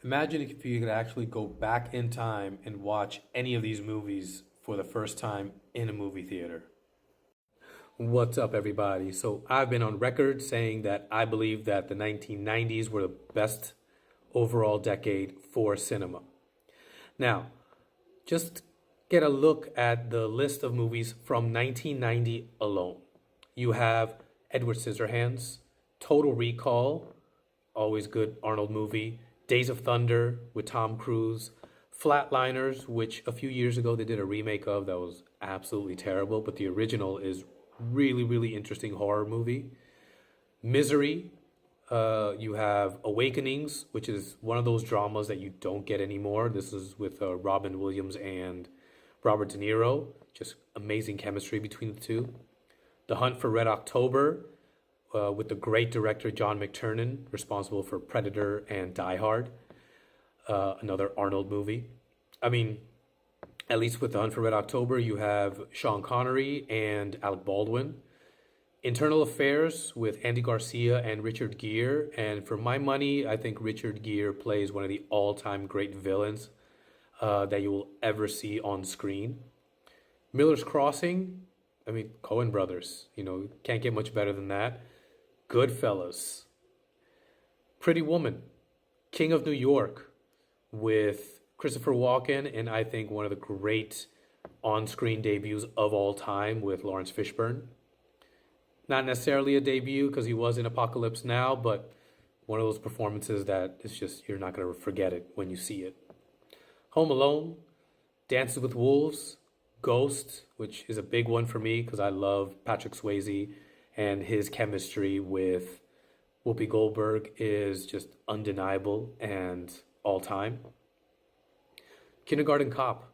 Imagine if you could actually go back in time and watch any of these movies for the first time in a movie theater. What's up, everybody? So, I've been on record saying that I believe that the 1990s were the best overall decade for cinema. Now, just get a look at the list of movies from 1990 alone. You have Edward Scissorhands, Total Recall, always good Arnold movie, Days of Thunder with Tom Cruise, Flatliners, which a few years ago they did a remake of that was absolutely terrible, but the original is really, really interesting horror movie. Misery, you have Awakenings, which is one of those dramas that you don't get anymore. This is with Robin Williams and Robert De Niro. Just amazing chemistry between the two. The Hunt for Red October, with the great director John McTiernan, responsible for Predator and Die Hard, another Arnold movie. I mean, at least with The Hunt for Red October, you have Sean Connery and Alec Baldwin. Internal Affairs with Andy Garcia and Richard Gere. And for my money, I think Richard Gere plays one of the all-time great villains that you will ever see on screen. Miller's Crossing, I mean, Coen Brothers, can't get much better than that. Goodfellas. Pretty Woman. King of New York with Christopher Walken, and I think one of the great on-screen debuts of all time with Lawrence Fishburne. Not necessarily a debut because he was in Apocalypse Now, but one of those performances that it's just, you're not going to forget it when you see it. Home Alone, Dances with Wolves, Ghost, which is a big one for me because I love Patrick Swayze and his chemistry with Whoopi Goldberg is just undeniable and all time. Kindergarten Cop.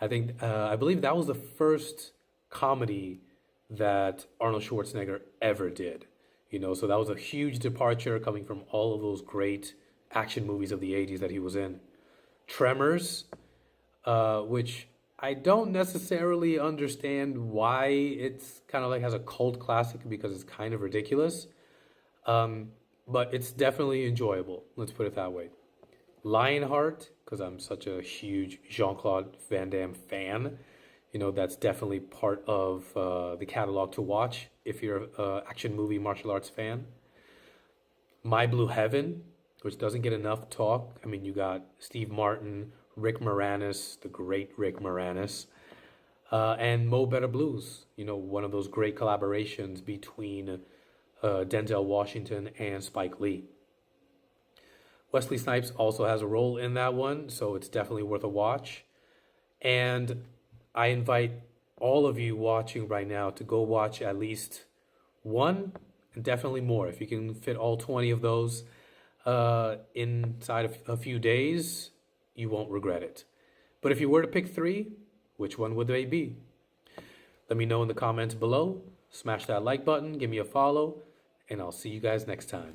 I believe that was the first comedy that Arnold Schwarzenegger ever did. So that was a huge departure coming from all of those great action movies of the 80s that he was in. Tremors, which I don't necessarily understand why it's kind of like has a cult classic because it's kind of ridiculous. But it's definitely enjoyable. Let's put it that way. Lionheart, because I'm such a huge Jean-Claude Van Damme fan. That's definitely part of the catalog to watch if you're an action movie martial arts fan. My Blue Heaven, which doesn't get enough talk. I mean, you got Steve Martin, Rick Moranis, the great Rick Moranis, and Mo Better Blues. One of those great collaborations between Denzel Washington and Spike Lee. Wesley Snipes also has a role in that one, so it's definitely worth a watch. And I invite all of you watching right now to go watch at least one and definitely more. If you can fit all 20 of those inside of a few days, you won't regret it. But if you were to pick three, which one would they be? Let me know in the comments below. Smash that like button, give me a follow, and I'll see you guys next time.